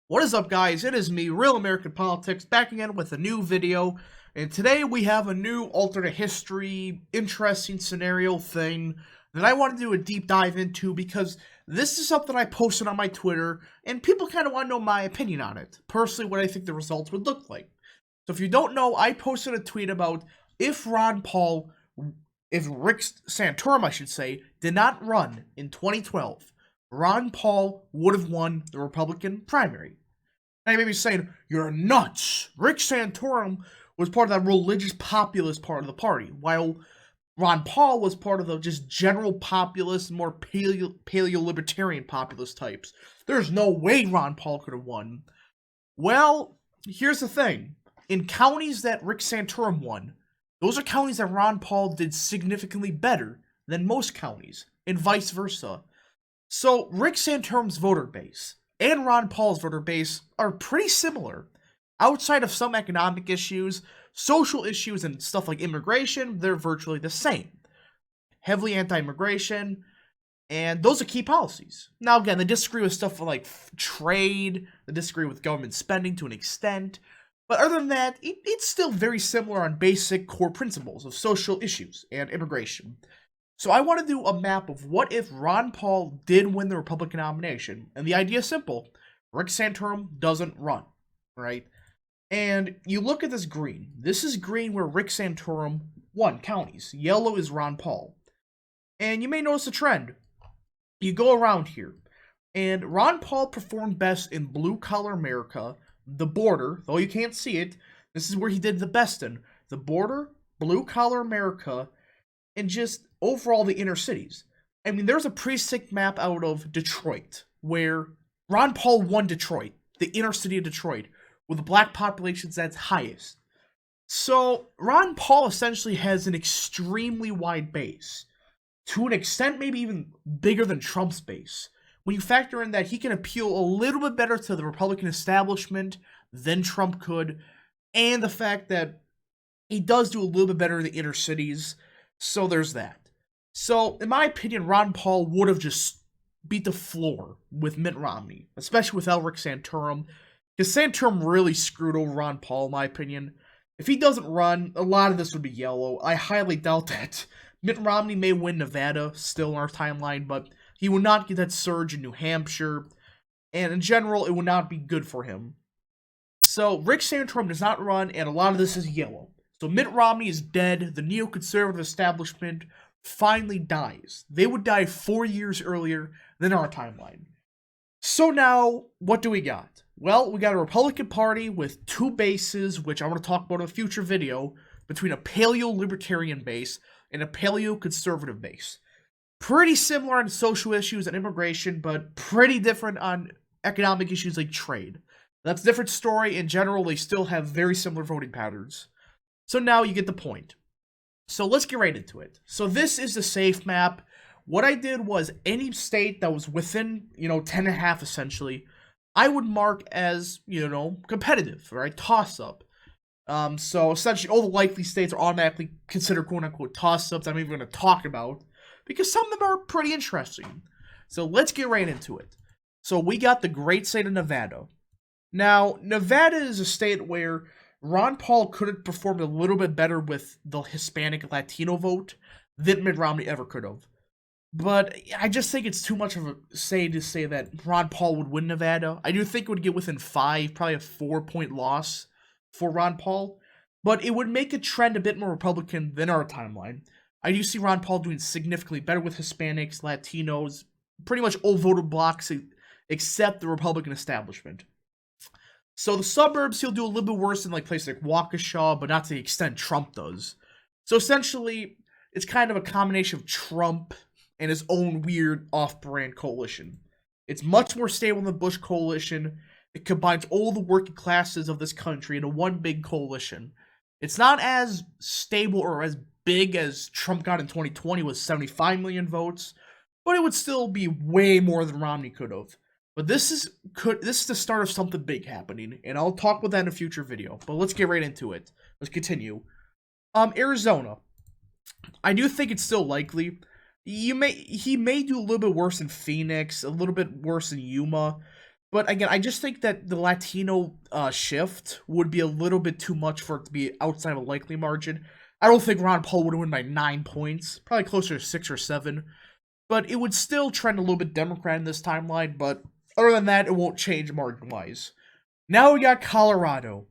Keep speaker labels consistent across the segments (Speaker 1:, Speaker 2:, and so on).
Speaker 1: What is up, guys? It is me, Real American Politics, back again with a new video. And today we have a new alternate history, interesting scenario thing that I want to do a deep dive into because this is something I posted on my Twitter, and people kind of want to know my opinion on it. Personally, what I think the results would look like. So if you don't know, I posted a tweet about if Rick Santorum, I should say, did not run in 2012. Ron Paul would have won the Republican primary. Now you may be saying, you're nuts. Rick Santorum was part of that religious populist part of the party, while Ron Paul was part of the just general populist, more paleo-libertarian populist types. There's no way Ron Paul could have won. Well, here's the thing. In counties that Rick Santorum won, those are counties that Ron Paul did significantly better than most counties, and vice versa. So, Rick Santorum's voter base and Ron Paul's voter base are pretty similar. Outside of some economic issues, social issues, and stuff like immigration, they're virtually the same. Heavily anti-immigration, and those are key policies. Now, again, they disagree with stuff like trade, they disagree with government spending to an extent, but other than that, it's still very similar on basic core principles of social issues and immigration. So I want to do a map of what if Ron Paul did win the Republican nomination, and the idea is simple. Rick Santorum doesn't run, right? And you look at this green. This is green where Rick Santorum won counties. Yellow is Ron Paul. And you may notice a trend. You go around here, and Ron Paul performed best in blue-collar America, the border, though you can't see it. This is where he did the best in. The border, blue-collar America, and just overall the inner cities. I mean, there's a precinct map out of Detroit where Ron Paul won Detroit, the inner city of Detroit, with the black populations that's highest. So Ron Paul essentially has an extremely wide base, to an extent maybe even bigger than Trump's base. When you factor in that he can appeal a little bit better to the Republican establishment than Trump could, and the fact that he does do a little bit better in the inner cities. So there's that. So, in my opinion, Ron Paul would have just beat the floor with Mitt Romney, especially without Rick Santorum, because Santorum really screwed over Ron Paul, in my opinion. If he doesn't run, a lot of this would be yellow. I highly doubt that. Mitt Romney may win Nevada, still in our timeline, but he would not get that surge in New Hampshire, and in general, it would not be good for him. So, Rick Santorum does not run, and a lot of this is yellow. So Mitt Romney is dead. The neoconservative establishment finally dies. They would die 4 years earlier than our timeline. So now, what do we got? Well, we got a Republican Party with two bases, which I want to talk about in a future video, between a paleo-libertarian base and a paleo-conservative base. Pretty similar on social issues and immigration, but pretty different on economic issues like trade. That's a different story. In general, they still have very similar voting patterns. So now you get the point. So let's get right into it. So this is the safe map. What I did was any state that was within, 10.5 essentially, I would mark as, competitive, right? Toss-up. So essentially all the likely states are automatically considered quote-unquote toss-ups I'm even going to talk about, because some of them are pretty interesting. So let's get right into it. So we got the great state of Nevada. Now, Nevada is a state where Ron Paul could have performed a little bit better with the Hispanic Latino vote than Mitt Romney ever could have. But I just think it's too much of a say to say that Ron Paul would win Nevada. I do think it would get within 5, probably a 4-point loss for Ron Paul. But it would make a trend a bit more Republican than our timeline. I do see Ron Paul doing significantly better with Hispanics, Latinos, pretty much all voter blocks except the Republican establishment. So the suburbs, he'll do a little bit worse in places like Waukesha, but not to the extent Trump does. So essentially, it's kind of a combination of Trump and his own weird off-brand coalition. It's much more stable than the Bush coalition. It combines all the working classes of this country into one big coalition. It's not as stable or as big as Trump got in 2020 with 75 million votes, but it would still be way more than Romney could have. But this is the start of something big happening, and I'll talk about that in a future video. But let's get right into it. Let's continue. Arizona. I do think it's still likely. He may do a little bit worse in Phoenix, a little bit worse in Yuma, But again, I just think that the Latino shift would be a little bit too much for it to be outside of a likely margin. I don't think Ron Paul would win by 9 points, probably closer to 6 or 7. But it would still trend a little bit Democrat in this timeline, but other than that, it won't change margin-wise. Now we got Colorado.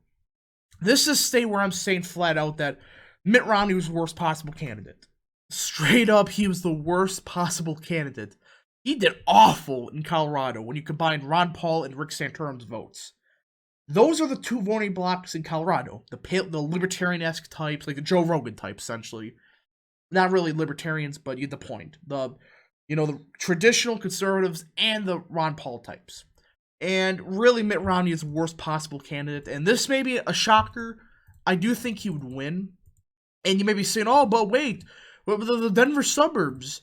Speaker 1: This is a state where I'm saying flat out that Mitt Romney was the worst possible candidate. Straight up, he was the worst possible candidate. He did awful in Colorado when you combine Ron Paul and Rick Santorum's votes. Those are the two voting blocks in Colorado. The libertarian-esque types, like the Joe Rogan type, essentially. Not really libertarians, but you get the point. The traditional conservatives and the Ron Paul types. And really, Mitt Romney is the worst possible candidate. And this may be a shocker. I do think he would win. And you may be saying, oh, but wait, the Denver suburbs.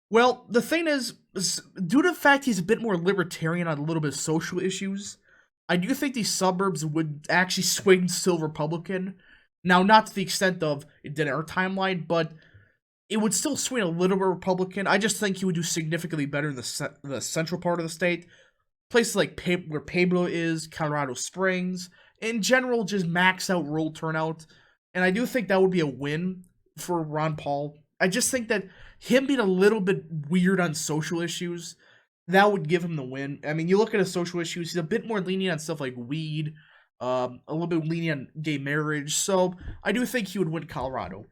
Speaker 1: Well, the thing is, due to the fact he's a bit more libertarian on a little bit of social issues, I do think these suburbs would actually swing still Republican. Now, not to the extent of it did our timeline, but it would still swing a little bit Republican. I just think he would do significantly better in the central part of the state. Places like where Pueblo is, Colorado Springs, in general, just max out rural turnout. And I do think that would be a win for Ron Paul. I just think that him being a little bit weird on social issues, that would give him the win. I mean, you look at his social issues, he's a bit more lenient on stuff like weed, a little bit lenient on gay marriage. So I do think he would win Colorado.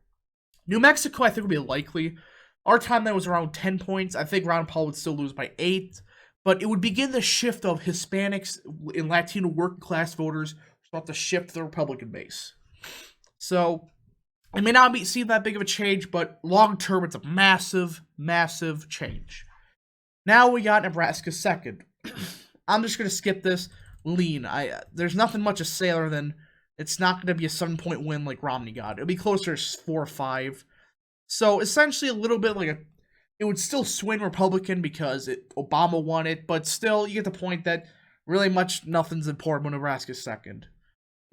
Speaker 1: New Mexico, I think, would be likely. Our timeline was around 10 points. I think Ron Paul would still lose by 8. But it would begin the shift of Hispanics and Latino working class voters start to shift the Republican base. So it may not seem that big of a change, but long term, it's a massive, massive change. Now we got Nebraska second. I'm just going to skip this lean. There's nothing much to say other than it's not going to be a 7-point win like Romney got. It'll be closer to 4 or 5. So essentially a little bit like it would still swing Republican because Obama won it, but still you get the point that really nothing's important when Nebraska's second.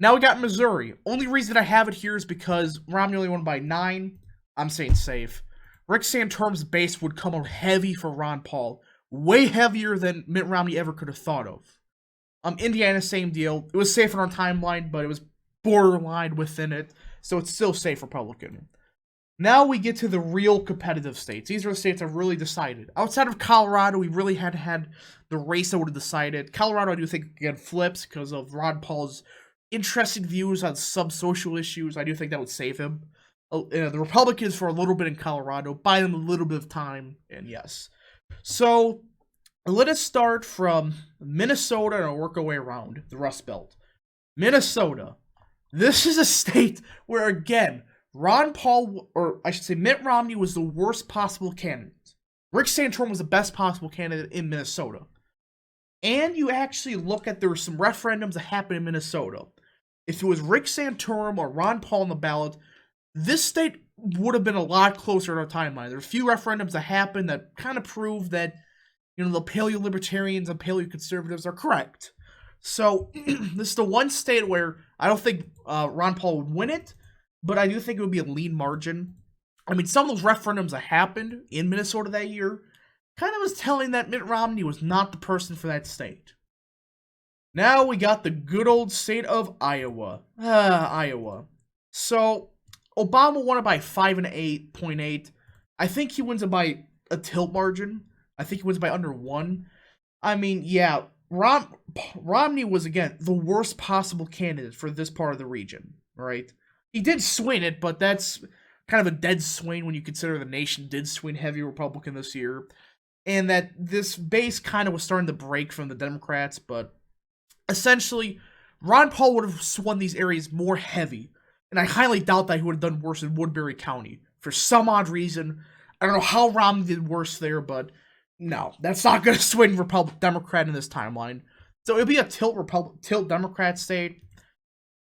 Speaker 1: Now we got Missouri. Only reason I have it here is because Romney only won by 9. I'm saying safe. Rick Santorum's base would come out heavy for Ron Paul. Way heavier than Mitt Romney ever could have thought of. Indiana, same deal. It was safe on our timeline, but it was borderline within it, so it's still safe Republican. Now we get to the real competitive states. These are the states that really decided. Outside of Colorado, we really had the race that would have decided. Colorado, I do think, again, flips because of Ron Paul's interesting views on sub-social issues. I do think that would save him. The Republicans for a little bit in Colorado, buy them a little bit of time, and yes. So let us start from Minnesota and work our way around the Rust Belt. Minnesota. This is a state where, again, Ron Paul, or I should say Mitt Romney, was the worst possible candidate. Rick Santorum was the best possible candidate in Minnesota. And you actually look at, there were some referendums that happened in Minnesota. If it was Rick Santorum or Ron Paul on the ballot, this state would have been a lot closer to our timeline. There were a few referendums that happened that kind of proved that, the paleo-libertarians and paleo-conservatives are correct. So, this is the one state where I don't think Ron Paul would win it, but I do think it would be a lean margin. I mean, some of those referendums that happened in Minnesota that year kind of was telling that Mitt Romney was not the person for that state. Now we got the good old state of Iowa. Iowa. So, Obama won it by 5.8. I think he wins it by a tilt margin. I think he wins by under 1. I mean, yeah, Romney was, again, the worst possible candidate for this part of the region, right? He did swing it, but that's kind of a dead swing when you consider the nation did swing heavy Republican this year. And that this base kind of was starting to break from the Democrats, but essentially, Ron Paul would have swung these areas more heavy. And I highly doubt that he would have done worse in Woodbury County. For some odd reason, I don't know how Romney did worse there, but no, that's not going to swing Democrat in this timeline. So it'll be a tilt Democrat state.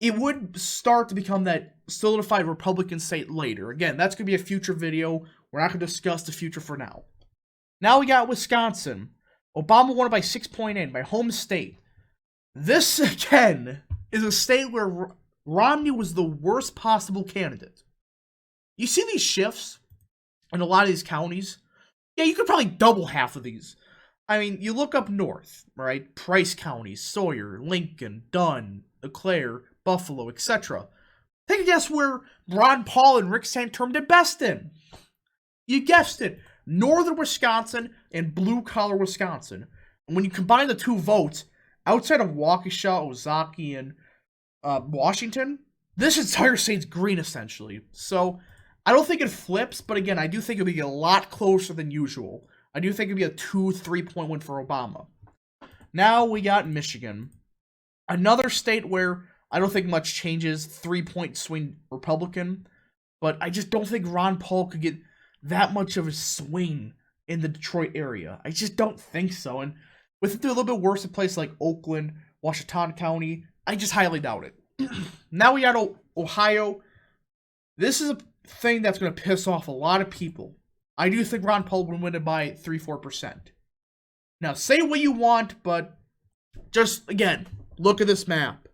Speaker 1: It would start to become that solidified Republican state later. Again, that's going to be a future video. We're not going to discuss the future for now. Now we got Wisconsin. Obama won it by 6.8, my home state. This, again, is a state where Romney was the worst possible candidate. You see these shifts in a lot of these counties? Yeah, you could probably double half of these. I mean, you look up north, right? Price County, Sawyer, Lincoln, Dunn, Eau Claire, Buffalo, etc. Take a guess where Ron Paul and Rick Santorum did best in. You guessed it. Northern Wisconsin and blue-collar Wisconsin. And when you combine the two votes, outside of Waukesha, Ozaki, and Washington, this entire state's green, essentially. So, I don't think it flips, but again, I do think it'll be a lot closer than usual. I do think it'll be a 2-3 point win for Obama. Now we got Michigan. Another state where I don't think much changes, 3-point swing Republican, but I just don't think Ron Paul could get that much of a swing in the Detroit area. I just don't think so. And with it a little bit worse in places like Oakland, Washington County, I just highly doubt it. Now we got Ohio. This is a thing that's going to piss off a lot of people. I do think Ron Paul would win it by 3-4%. Now, say what you want, but just, again, look at this map.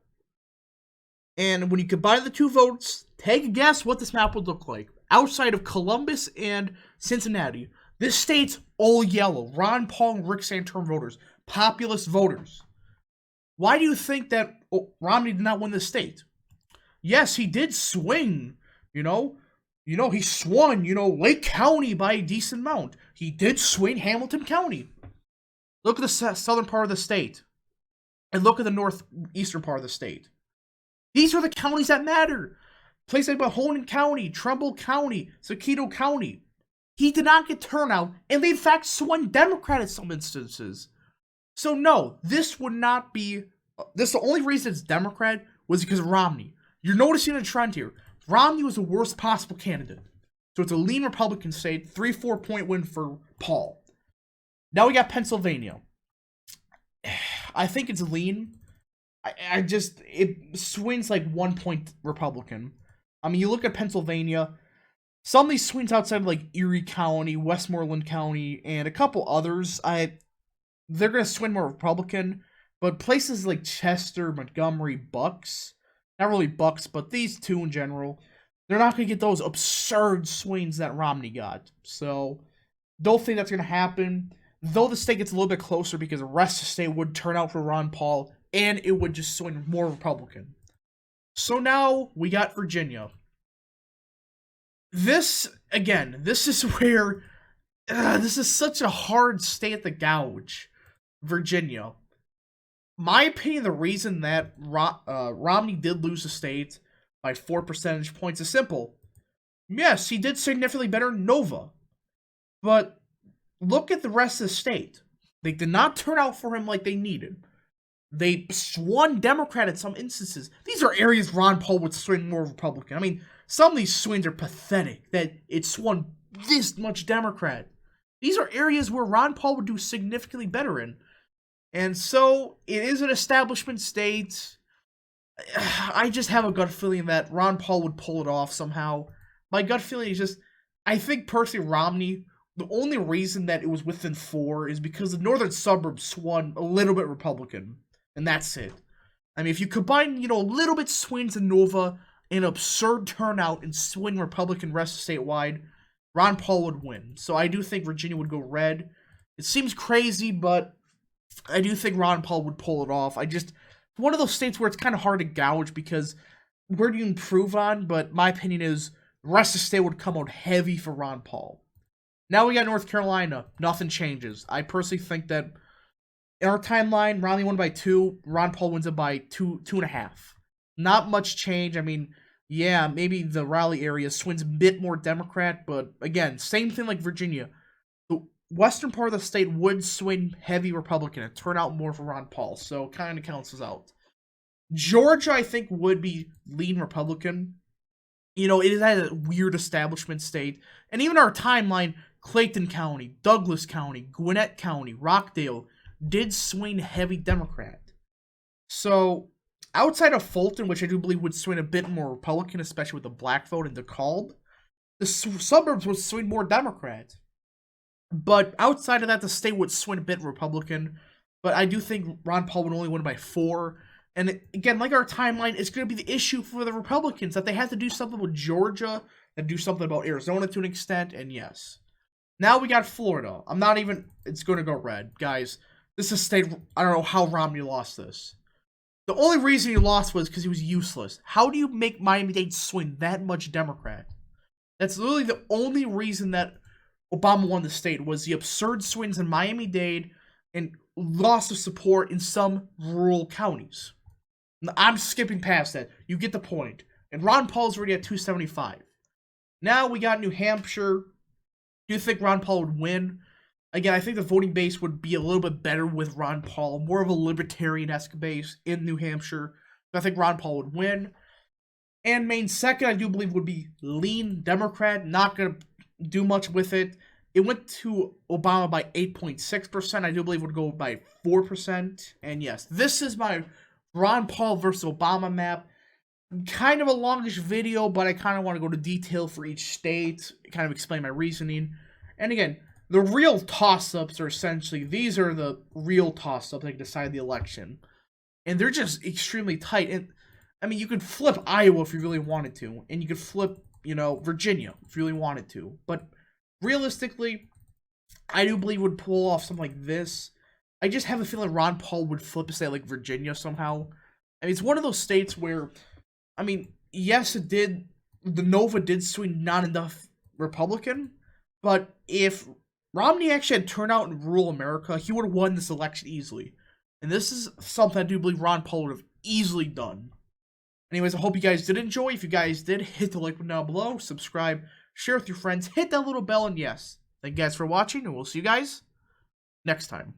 Speaker 1: And when you combine the two votes, take a guess what this map would look like. Outside of Columbus and Cincinnati, this state's all yellow. Ron Paul and Rick Santorum voters. Populist voters. Why do you think that Romney did not win this state? Yes, he did swing, he swung, Lake County by a decent amount. He did swing Hamilton County. Look at the southern part of the state. And look at the northeastern part of the state. These are the counties that matter. Places like Mahoning County, Trumbull County, Saquito County. He did not get turnout, and they in fact swung Democrat in some instances. So no, this would not be... the only reason it's Democrat was because of Romney. You're noticing a trend here. Romney was the worst possible candidate. So it's a lean Republican state, 3-4 point win for Paul. Now we got Pennsylvania. I think it's lean. It swings like 1 point Republican. I mean, you look at Pennsylvania, some of these swings outside of like Erie County, Westmoreland County, and a couple others, they're going to swing more Republican, but places like Chester, Montgomery, Bucks, not really Bucks, but these two in general, they're not going to get those absurd swings that Romney got. So, don't think that's going to happen. Though the state gets a little bit closer because the rest of the state would turn out for Ron Paul, and it would just swing more Republican. So now we got Virginia. This is where... this is such a hard state to gouge. Virginia. My opinion, the reason that Romney did lose the state by 4 percentage points is simple. Yes, he did significantly better in Nova. But look at the rest of the state. They did not turn out for him like they needed. They swung Democrat in some instances. These are areas Ron Paul would swing more Republican. I mean, some of these swings are pathetic, that it swung this much Democrat. These are areas where Ron Paul would do significantly better in. And so, it is an establishment state. I just have a gut feeling that Ron Paul would pull it off somehow. My gut feeling is just, I think personally Romney, the only reason that it was within 4 is because the northern suburbs swung a little bit Republican. And that's it. I mean, if you combine, a little bit swings in Nova, an absurd turnout, and swing Republican rest statewide, Ron Paul would win. So I do think Virginia would go red. It seems crazy, but I do think Ron Paul would pull it off. One of those states where it's kind of hard to gouge because where do you improve on? But my opinion is the rest of the state would come out heavy for Ron Paul. Now we got North Carolina. Nothing changes. I personally think that in our timeline, Romney won by 2. Ron Paul wins it by 2.5. Not much change. I mean, yeah, maybe the Raleigh area swings a bit more Democrat, but again, same thing like Virginia. The western part of the state would swing heavy Republican and turn out more for Ron Paul, so kind of cancels out. Georgia, I think, would be lean Republican. It is a weird establishment state. And even our timeline, Clayton County, Douglas County, Gwinnett County, Rockdale, did swing heavy Democrat. So, outside of Fulton, which I do believe would swing a bit more Republican, especially with the black vote in DeKalb, the suburbs would swing more Democrat. But outside of that, the state would swing a bit Republican. But I do think Ron Paul would only win by 4. And again, like our timeline, it's going to be the issue for the Republicans that they have to do something with Georgia, and do something about Arizona to an extent, and yes. Now we got Florida. It's going to go red. Guys, this is a state, I don't know how Romney lost this. The only reason he lost was because he was useless. How do you make Miami-Dade swing that much Democrat? That's literally the only reason that Obama won the state, was the absurd swings in Miami-Dade and loss of support in some rural counties. I'm skipping past that. You get the point. And Ron Paul's already at 275. Now we got New Hampshire. Do you think Ron Paul would win? Again, I think the voting base would be a little bit better with Ron Paul, more of a libertarian-esque base in New Hampshire. I think Ron Paul would win. And Maine second, I do believe, would be lean Democrat. Not going to do much with it. It went to Obama by 8.6%. I do believe it would go by 4%. And yes, this is my Ron Paul versus Obama map. Kind of a longish video, but I kind of want to go to detail for each state, kind of explain my reasoning. And again, the real toss-ups are essentially, these are the real toss-ups that decide the election. And they're just extremely tight. And I mean, you could flip Iowa if you really wanted to. And you could flip, Virginia if you really wanted to. But realistically, I do believe would pull off something like this. I just have a feeling Ron Paul would flip a state like Virginia somehow. I mean, it's one of those states where, I mean, yes, it did. The Nova did swing not enough Republican. But if Romney actually had turned out in rural America, he would have won this election easily. And this is something I do believe Ron Paul would have easily done. Anyways, I hope you guys did enjoy. If you guys did, hit the like button down below, subscribe, share with your friends, hit that little bell, and yes, thank you guys for watching, and we'll see you guys next time.